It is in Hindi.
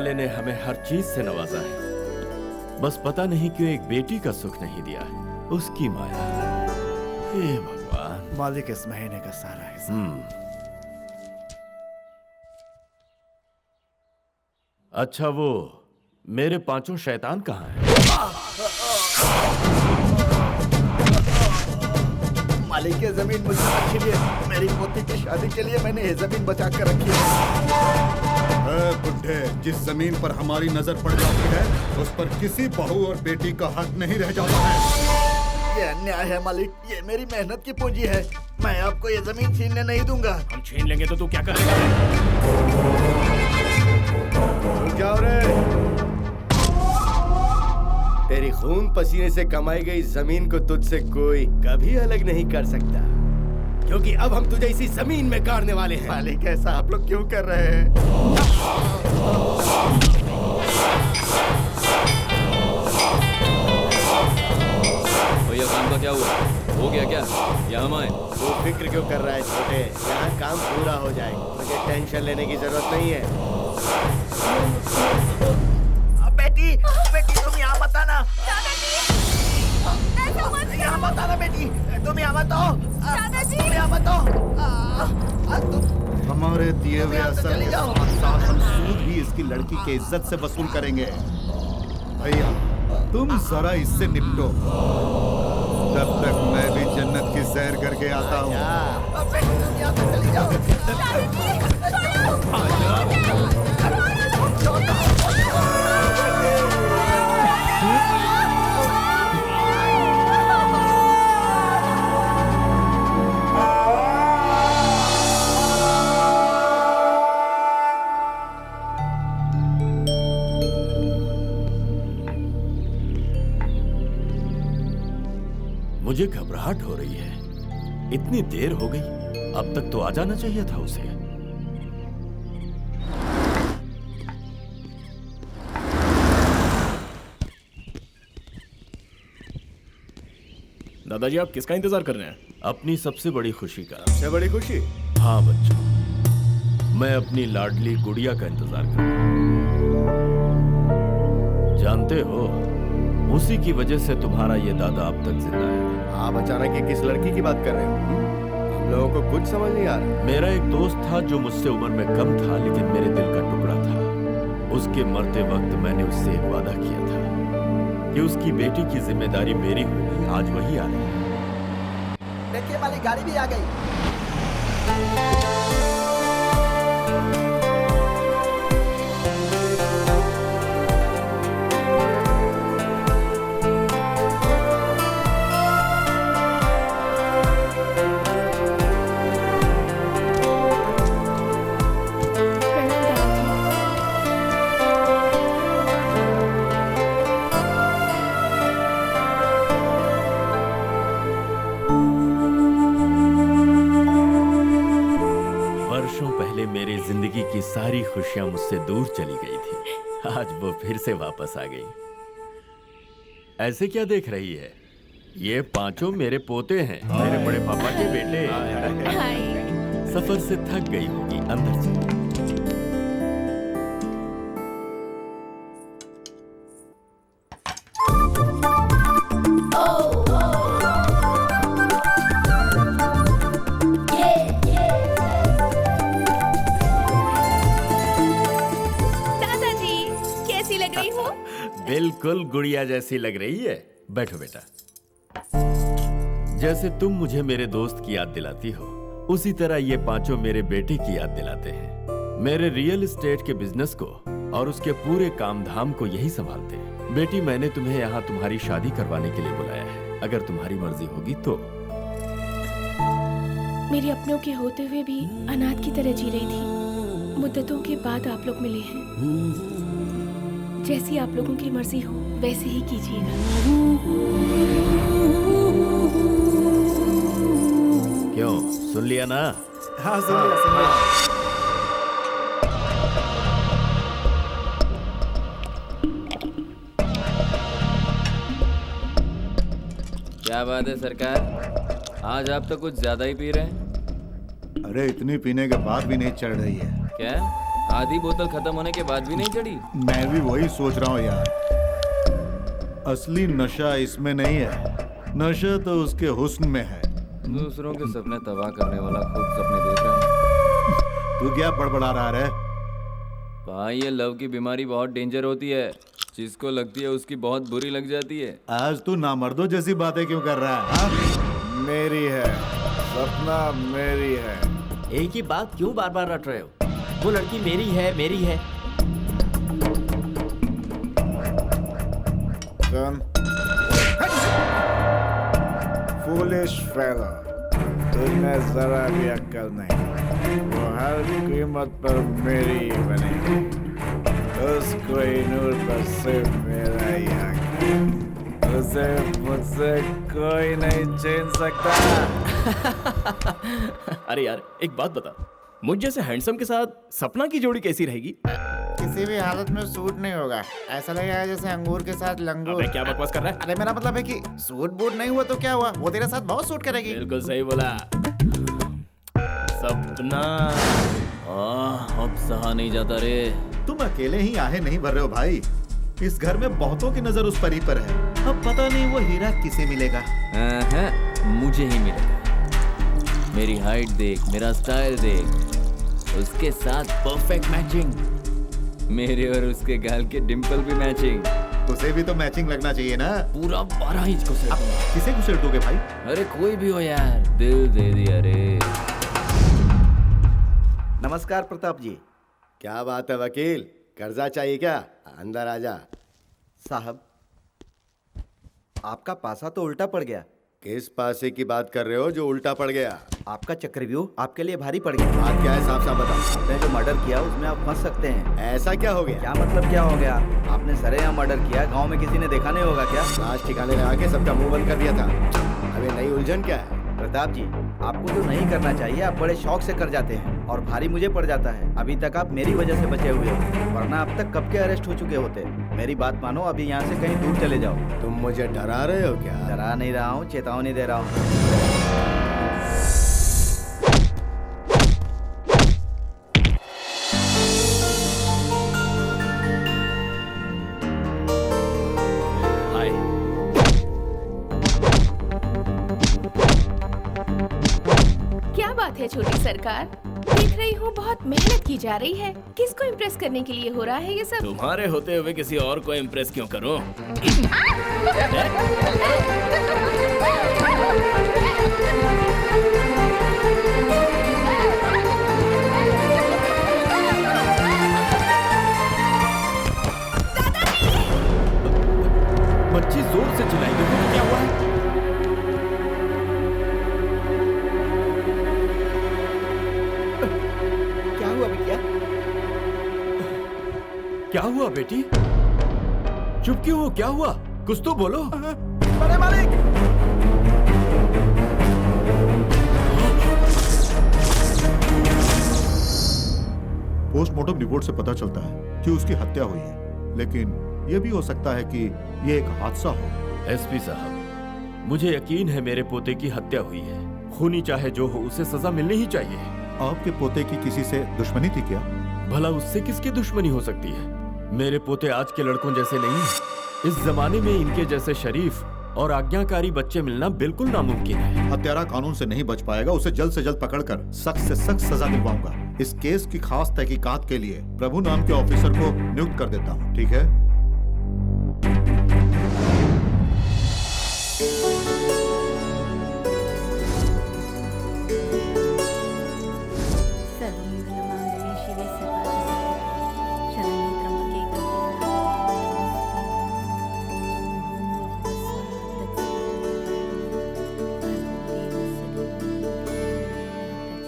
वाले ने हमें हर चीज से नवाजा है, बस पता नहीं क्यों एक बेटी का सुख नहीं दिया है। उसकी माया। हे भगवान। मालिक इस महीने का सारा हिस्सा। अच्छा, वो मेरे पांचों शैतान कहाँ हैं? मालिक ये जमीन मुझे अच्छी लिए, मेरी पोती की शादी के लिए मैंने ये जमीन बचा कर रखी है। बुड्ढे, जिस जमीन पर हमारी नजर पड़ जाती है उस पर किसी बहू और बेटी का हक नहीं रह जाता है। ये अन्याय है मालिक, ये मेरी मेहनत की पूंजी है। मैं आपको ये जमीन छीनने नहीं दूंगा। हम छीन लेंगे तो तू क्या करेगा? रुक जाओ रे। तेरी खून पसीने से कमाई गई जमीन को तुझसे कोई कभी अलग नहीं कर सकता, क्योंकि अब हम तुझे इसी जमीन में गाड़ने वाले हैं। मालिक ऐसा आप लोग क्यों कर रहे हैं? भैया काम का क्या हुआ? हो गया क्या? यहाँ आए। तू फिक्र क्यों कर रहा है छोटे? यहाँ काम पूरा हो जाएगा, मुझे टेंशन लेने की जरूरत नहीं है। बेटी, बेटी तुम यहाँ मत आना। यहाँ मत आना बेटी, तुम यहाँ मत आओ। तुम यहाँ मत आओ। हमारे दिए हुए असर के साथ हम सूद भी इसकी लड़की के इज्जत से वसूल करेंगे। भैया तुम जरा इससे निपटो, तब तक मैं भी जन्नत की सैर करके आता हूँ। मुझे घबराहट हो रही है। इतनी देर हो गई, अब तक तो आ जाना चाहिए था उसे। दादाजी आप किसका इंतजार कर रहे हैं? अपनी सबसे बड़ी खुशी का। सबसे बड़ी खुशी? हाँ बच्चों, मैं अपनी लाडली गुड़िया का इंतजार कर रहा हूं। जानते हो, उसी की वजह से तुम्हारा ये दादा अब तक जिंदा है। आप अचानक ये किस लड़की की बात कर रहे हो? हम लोगों को कुछ समझ नहीं आ रहा। मेरा एक दोस्त था जो मुझसे उम्र में कम था, लेकिन मेरे दिल का टुकड़ा था। उसके मरते वक्त मैंने उससे एक वादा किया था कि उसकी बेटी की जिम्मेदारी मेरी होगी। आज वही आ रही है। देखिए मालिक, गाड़ी भी आ गई। मेरी जिंदगी की सारी खुशियां मुझसे दूर चली गई थी, आज वो फिर से वापस आ गई। ऐसे क्या देख रही है? ये पांचों मेरे पोते हैं, मेरे बड़े पापा के बेटे। सफर से थक गई होगी, अंदर चलो। बिल्कुल गुड़िया जैसी लग रही है। बैठो बेटा। जैसे तुम मुझे मेरे दोस्त की याद दिलाती हो, उसी तरह ये पांचों मेरे बेटे की याद दिलाते हैं। मेरे रियल एस्टेट के बिजनेस को और उसके पूरे काम धाम को यही संभालते हैं। बेटी, मैंने तुम्हें यहाँ तुम्हारी शादी करवाने के लिए बुलाया है, अगर तुम्हारी मर्जी होगी तो। मेरे अपनों के होते हुए भी अनाथ की तरह जी रही थी। मुद्दतों के बाद आप लोग मिले हैं। जैसी आप लोगों की मर्जी हो वैसे ही कीजिएगा। क्यों, सुन लिया ना? हाँ सुन लिया, सुन लिया। क्या बात है सरकार, आज आप तो कुछ ज्यादा ही पी रहे हैं। अरे इतनी पीने के बाद भी नहीं चढ़ रही है। क्या आधी बोतल खत्म होने के बाद भी नहीं चढ़ी? मैं भी वही सोच रहा हूँ यार। असली नशा इसमें नहीं है, नशा तो उसके हुस्न में है। दूसरों के सपने तबाह करने वाला खुद सपने देख रहा है। तू क्या बड़बड़ा रहा है? भाई ये लव की बीमारी बहुत डेंजर होती है, जिसको लगती है उसकी बहुत बुरी लग जाती है। आज तू नामर्दों जैसी बातें क्यों कर रहा है? हाँ? मेरी है सपना, मेरी है। एक ही बात क्यों बार बार रट रहे हो? वो लड़की मेरी है, मेरी है। फूलिश फेलो, तुझमें जरा भी अक्ल नहीं। वो हर कीमत पर मेरी ही बनेगी। उस कोहिनूर पर सिर्फ मेरा ही हक है। उसे मुझसे कोई नहीं छीन सकता। अरे यार एक बात बता, मुझ जैसे हैंडसम के साथ सपना की जोड़ी कैसी रहेगी? किसी भी हालत में सूट नहीं होगा। ऐसा लगेगा जैसे अंगूर के साथ लंगूर। अबे क्या बकवास कर रहा है? अरे मेरा मतलब है कि सूट बूट नहीं हुआ तो क्या हुआ, वो तेरे साथ बहुत सूट करेगी। बिल्कुल सही बोला सपना। अब सहा नहीं जाता रे। तुम अकेले ही आहे नहीं भर रहे हो भाई, इस घर में बहुतों की नजर उस परी पर है। अब पता नहीं वो हीरा किसे मिलेगा। मुझे ही मिलेगा। मेरी हाइट देख, मेरा स्टाइल देख, उसके साथ परफेक्ट मैचिंग। मेरे और उसके गाल के डिंपल भी मैचिंग। उसे भी तो मैचिंग लगना चाहिए ना। पूरा 12 इंच को सेट। किसे घुसेड़ दोगे भाई? अरे कोई भी हो यार, दिल दे दिया रे। नमस्कार प्रताप जी। क्या बात है वकील, कर्जा चाहिए क्या? अंदर आजा। साहब, आपका पासा तो उल्टा पड़ गया। किस पासे की बात कर रहे हो जो उल्टा पड़ गया? आपका चक्रव्यूह आपके लिए भारी पड़ गया। बात क्या है, साफ साफ बताओ। आपने जो मर्डर किया उसमें आप फंस सकते हैं। ऐसा क्या हो गया? क्या मतलब क्या हो गया? आपने सरेआम मर्डर किया, गांव में किसी ने देखा नहीं होगा क्या? लाश ठिकाने लगा के सबका मुंह बंद कर दिया था। अबे नई उलझन क्या है? प्रताप जी, आपको जो नहीं करना चाहिए आप बड़े शौक से कर जाते हैं और भारी मुझे पड़ जाता है। अभी तक आप मेरी वजह से बचे हुए हो, वरना अब तक कब के अरेस्ट हो चुके होते। मेरी बात मानो, अभी यहाँ से कहीं दूर चले जाओ। तुम मुझे डरा रहे हो क्या? डरा नहीं रहा हूँ, चेतावनी दे रहा हूँ। क्या बात है छोटी सरकार, देख रही हूँ बहुत मेहनत की जा रही है। किसको इम्प्रेस करने के लिए हो रहा है ये सब? तुम्हारे होते हुए किसी और को इम्प्रेस क्यों करूं? बच्ची जोर से चिल्लाई, देखो तो क्या हुआ है? क्या हुआ बिटिया? क्या हुआ बेटी? चुप क्यों हो? क्या हुआ? कुछ तो बोलो। बड़े मालिक! पोस्टमार्टम रिपोर्ट से पता चलता है कि उसकी हत्या हुई है, लेकिन यह भी हो सकता है कि यह एक हादसा हो। एसपी साहब, मुझे यकीन है मेरे पोते की हत्या हुई है। खूनी चाहे जो हो, उसे सजा मिलनी ही चाहिए। आपके पोते की किसी से दुश्मनी थी क्या? भला उससे किसकी दुश्मनी हो सकती है? मेरे पोते आज के लड़कों जैसे नहीं हैं। इस जमाने में इनके जैसे शरीफ और आज्ञाकारी बच्चे मिलना बिल्कुल नामुमकिन है। हत्यारा कानून से नहीं बच पाएगा, उसे जल्द से जल्द पकड़कर सख्त से सख्त सजा दिलवाऊंगा। इस केस की खास तहकीकात के लिए प्रभु नाम के ऑफिसर को नियुक्त कर देता हूँ, ठीक है?